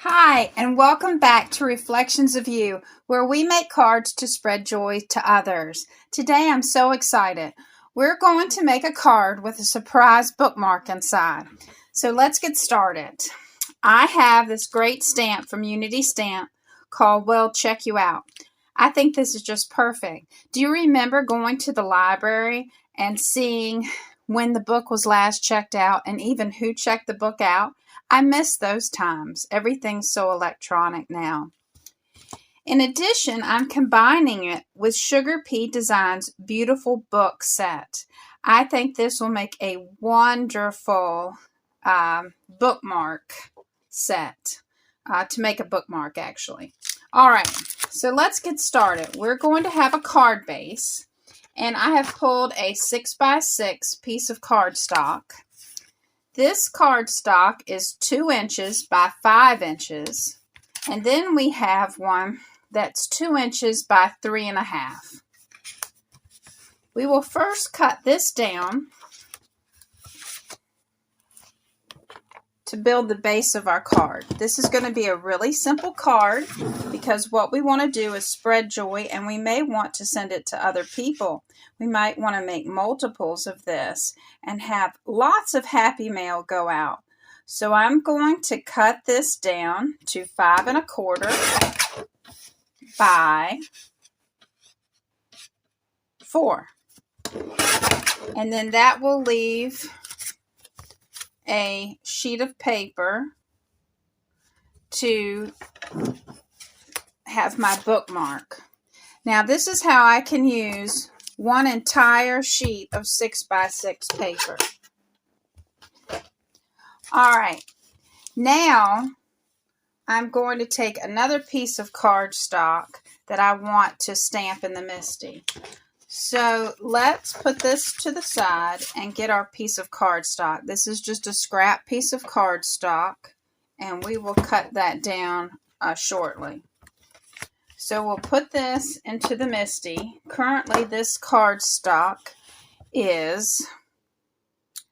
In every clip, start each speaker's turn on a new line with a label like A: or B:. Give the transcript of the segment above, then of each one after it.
A: Hi, and welcome back to Reflections of You, where we make cards to spread joy to others. Today I'm so excited. We're going to make a card with a surprise bookmark inside. So let's get started. I have this great stamp from Unity Stamp called Well Check You Out. I think this is just perfect. Do you remember going to the library and seeing when the book was last checked out and even who checked the book out? I miss those times. Everything's so electronic now. In addition, I'm combining it with SugarPea Design's beautiful book set. I think this will make a wonderful bookmark set to make a bookmark, actually. All right, so let's get started. We're going to have a card base, and I have pulled a 6x6 piece of cardstock. This cardstock is 2 inches by 5 inches, and then we have one that's 2 inches by 3.5. We will first cut this down to build the base of our card. This is going to be a really simple card because what we want to do is spread joy, and we may want to send it to other people. We might want to make multiples of this and have lots of happy mail go out. So I'm going to cut this down to 5 1/4 by 4. And then that will leave a sheet of paper to have my bookmark. Now this is how I can use one entire sheet of 6x6 paper. All right, now I'm going to take another piece of cardstock that I want to stamp in the Misty. So let's put this to the side and get our piece of cardstock. This is just a scrap piece of cardstock, and we will cut that down shortly. So we'll put this into the Misty. Currently this cardstock is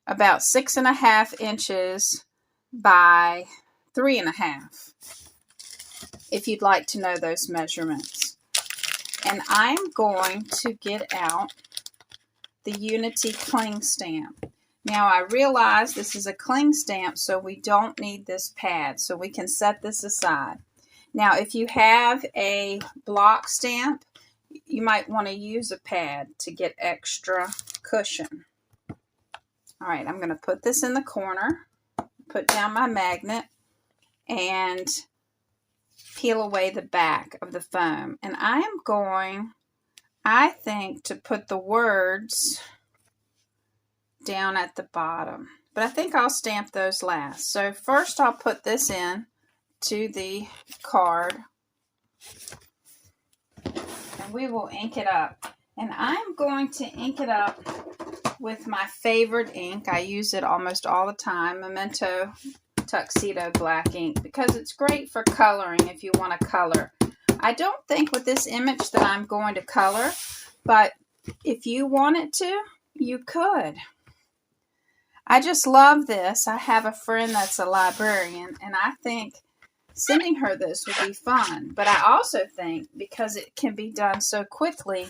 A: about 6.5 inches by 3.5, if you'd like to know those measurements. And I'm going to get out the Unity cling stamp. Now I realize this is a cling stamp, so we don't need this pad, so we can set this aside. Now if you have a block stamp, you might want to use a pad to get extra cushion. All right, I'm going to put this in the corner, put down my magnet, and peel away the back of the foam. And I am going, I think, to put the words down at the bottom. But I think I'll stamp those last. So first I'll put this in to the card, and we will ink it up. And I'm going to ink it up with my favorite ink. I use it almost all the time, Memento Tuxedo black ink, because it's great for coloring if you want to color. I don't think with this image that I'm going to color, but if you wanted to, you could. I just love this. I have a friend that's a librarian, and I think sending her this would be fun. But I also think because it can be done so quickly,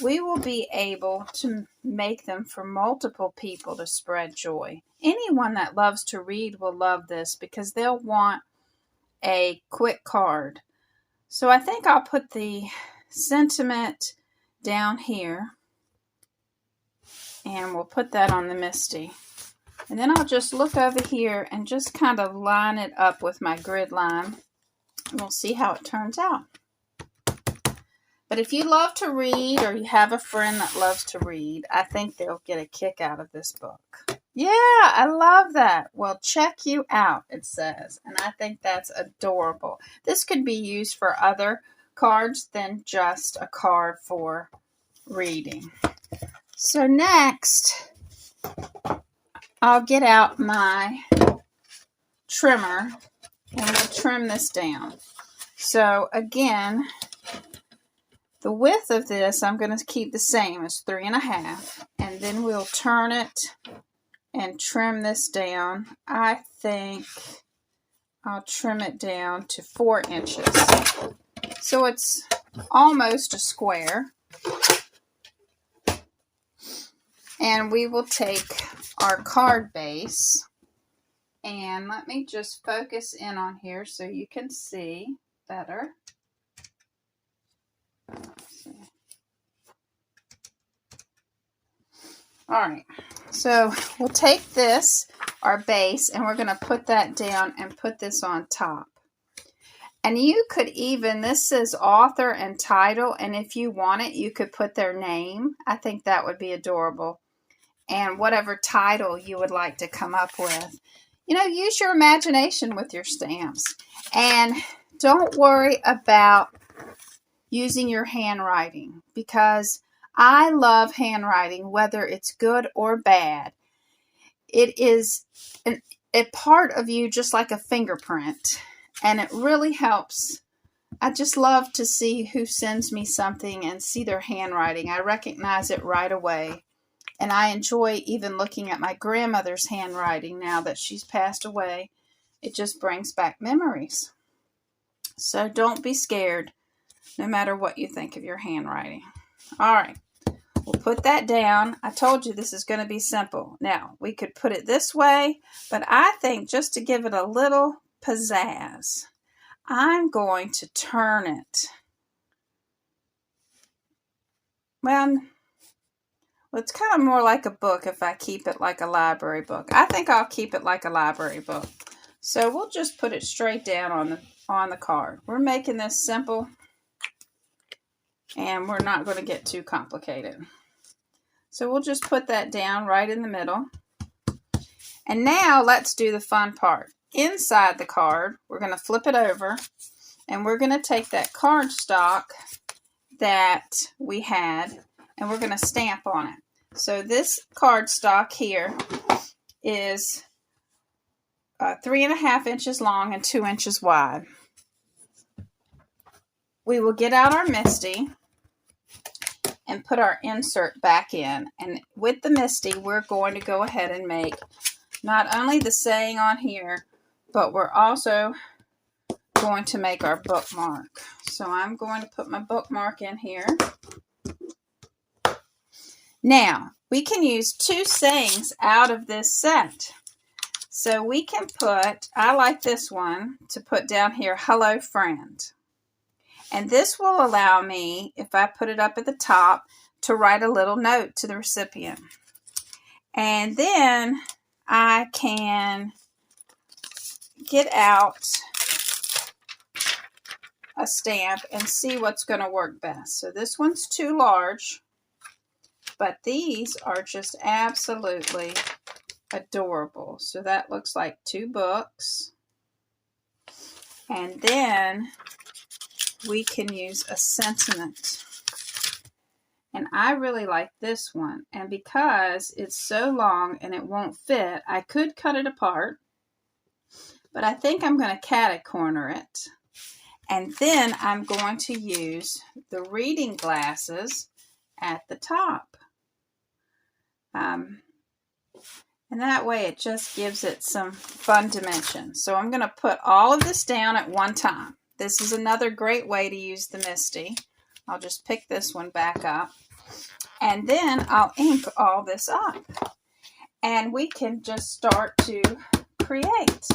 A: we will be able to make them for multiple people to spread joy. Anyone that loves to read will love this because they'll want a quick card. So I think I'll put the sentiment down here, and we'll put that on the Misty. And then I'll just look over here and just kind of line it up with my grid line. And we'll see how it turns out. But if you love to read, or you have a friend that loves to read, I think they'll get a kick out of this book. Yeah, I love that. Well, check you out, it says. And I think that's adorable. This could be used for other cards than just a card for reading. So next, I'll get out my trimmer and we'll trim this down. So again, the width of this I'm going to keep the same as 3.5, and then we'll turn it and trim this down. I think I'll trim it down to 4 inches. So it's almost a square. And we will take our card base, and let me just focus in on here so you can see better. All right, so we'll take this, our base, and we're going to put that down and put this on top. And you could even, this says author and title, and if you want it, you could put their name. I think that would be adorable. And whatever title you would like to come up with. You know, use your imagination with your stamps. And don't worry about using your handwriting, because I love handwriting, whether it's good or bad. It is a part of you, just like a fingerprint, and it really helps. I just love to see who sends me something and see their handwriting. I recognize it right away, and I enjoy even looking at my grandmother's handwriting now that she's passed away. It just brings back memories. So don't be scared, no matter what you think of your handwriting. All right. We'll put that down. I told you this is going to be simple. Now, we could put it this way, but I think just to give it a little pizzazz, I'm going to turn it. Well, it's kind of more like a book if I keep it like a library book. I think I'll keep it like a library book. So we'll just put it straight down on the card. We're making this simple, and we're not going to get too complicated. So we'll just put that down right in the middle. And now let's do the fun part. Inside the card, we're going to flip it over, and we're going to take that cardstock that we had, and we're going to stamp on it. So this cardstock here is 3.5 inches long and 2 inches wide. We will get out our MISTI and put our insert back in. And with the MISTI, we're going to go ahead and make not only the saying on here, but we're also going to make our bookmark. So I'm going to put my bookmark in here. Now, we can use 2 sayings out of this set. So we can put, I like this one, to put down here, hello friend. And this will allow me, if I put it up at the top, to write a little note to the recipient. And then I can get out a stamp and see what's going to work best. So this one's too large, but these are just absolutely adorable. So that looks like 2 books. And then we can use a sentiment. And I really like this one. And because it's so long and it won't fit, I could cut it apart. But I think I'm going to cat-a-corner it. And then I'm going to use the reading glasses at the top. And that way it just gives it some fun dimension. So I'm going to put all of this down at one time. This is another great way to use the MISTI. I'll just pick this one back up. And then I'll ink all this up. And we can just start to create.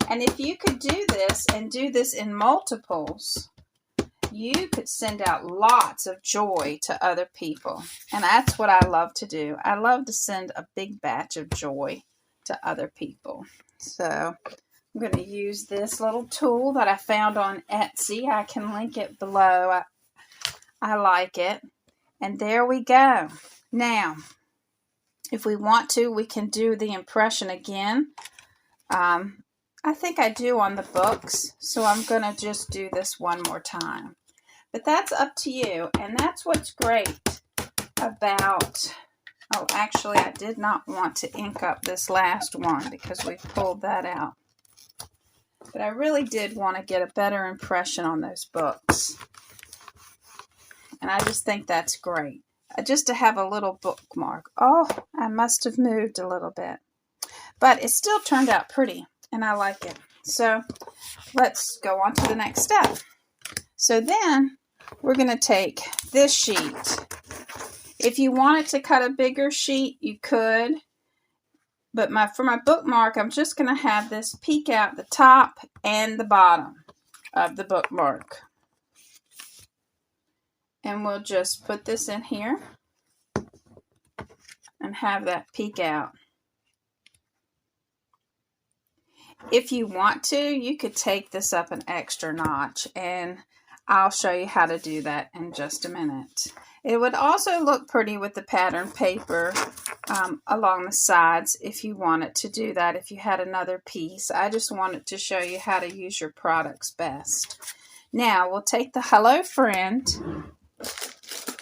A: And if you could do this and do this in multiples, you could send out lots of joy to other people. And that's what I love to do. I love to send a big batch of joy to other people. So I'm going to use this little tool that I found on Etsy. I can link it below. I like it. And there we go. Now, if we want to, we can do the impression again. I think I do on the books, so I'm going to just do this one more time. But that's up to you, and that's what's great about... Oh, actually, I did not want to ink up this last one because we pulled that out. But I really did want to get a better impression on those books. And I just think that's great. Just to have a little bookmark. Oh, I must have moved a little bit. But it still turned out pretty. and I like it. So let's go on to the next step. So then we're going to take this sheet. If you wanted to cut a bigger sheet, you could. But for my bookmark, I'm just going to have this peek out the top and the bottom of the bookmark. And we'll just put this in here and have that peek out. If you want to, you could take this up an extra notch, and I'll show you how to do that in just a minute. It would also look pretty with the pattern paper along the sides if you wanted to do that, if you had another piece. I just wanted to show you how to use your products best. Now we'll take the Hello Friend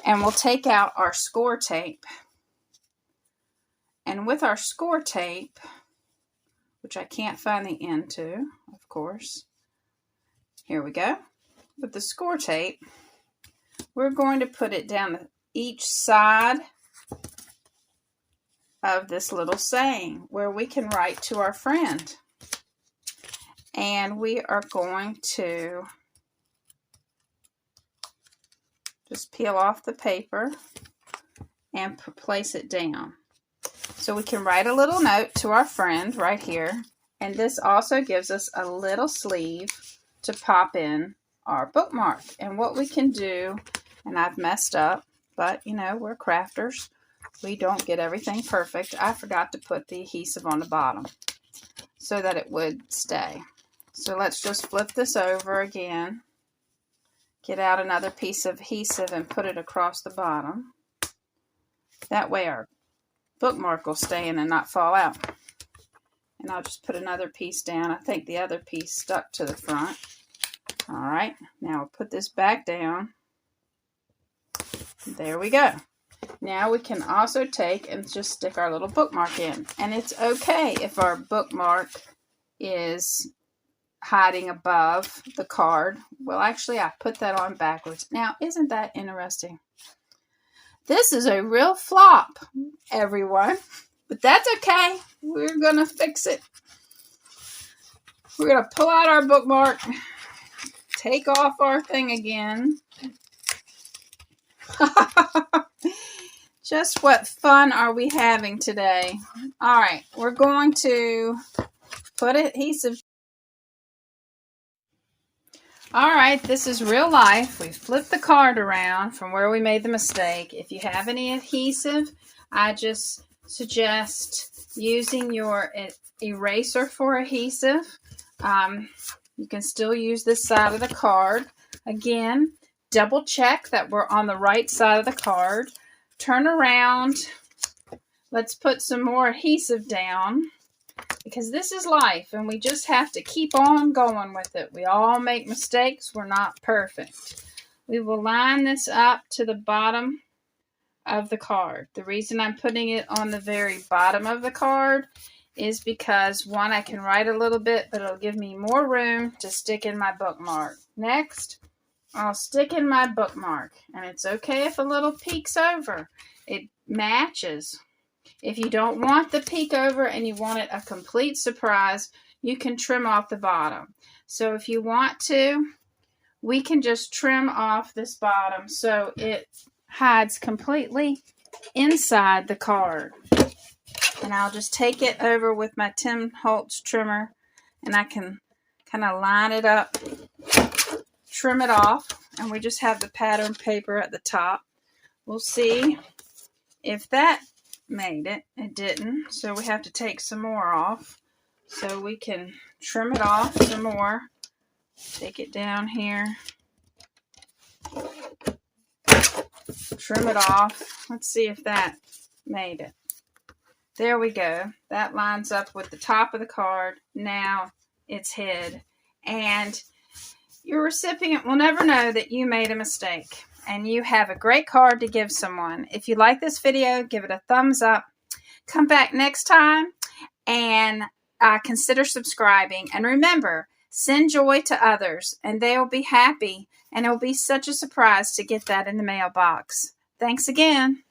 A: and we'll take out our score tape. And with our score tape, which I can't find the end to, of course, here we go. With the score tape, we're going to put it down each side of this little saying where we can write to our friend. And we are going to just peel off the paper and place it down. So we can write a little note to our friend right here. And this also gives us a little sleeve to pop in our bookmark. And what we can do, and I've messed up, but you know, we're crafters. We don't get everything perfect. I forgot to put the adhesive on the bottom so that it would stay. So let's just flip this over again. Get out another piece of adhesive and put it across the bottom. That way our bookmark will stay in and not fall out. And I'll just put another piece down. I think the other piece stuck to the front. All right, now we'll put this back down. There we go. Now we can also take and just stick our little bookmark in. And it's okay if our bookmark is hiding above the card. Well, actually, I put that on backwards. Now, isn't that interesting? This is a real flop, everyone. But that's okay. We're going to fix it. We're going to pull out our bookmark, take off our thing again. Just what fun are we having today? All right, we're going to put adhesive. All right, this is real life. We flipped the card around from where we made the mistake. If you have any adhesive, I just suggest using your eraser for adhesive. You can still use this side of the card. Again, double check that we're on the right side of the card. Turn around. Let's put some more adhesive down because this is life and we just have to keep on going with it. We all make mistakes. We're not perfect. We will line this up to the bottom of the card. The reason I'm putting it on the very bottom of the card is because, one, I can write a little bit, but it'll give me more room to stick in my bookmark. Next, I'll stick in my bookmark, and it's okay if a little peeks over. It matches. If you don't want the peek over and you want it a complete surprise, you can trim off the bottom. So if you want to, we can just trim off this bottom so it hides completely inside the card. And I'll just take it over with my Tim Holtz trimmer, and I can kind of line it up, trim it off, and we just have the pattern paper at the top. We'll see if that made it. It didn't, so we have to take some more off. So we can trim it off some more. Take it down here. Trim it off. Let's see if that made it. There we go. That lines up with the top of the card. Now it's hid. And your recipient will never know that you made a mistake. And you have a great card to give someone. If you like this video, give it a thumbs up. Come back next time and consider subscribing. And remember, send joy to others and they will be happy. And it will be such a surprise to get that in the mailbox. Thanks again.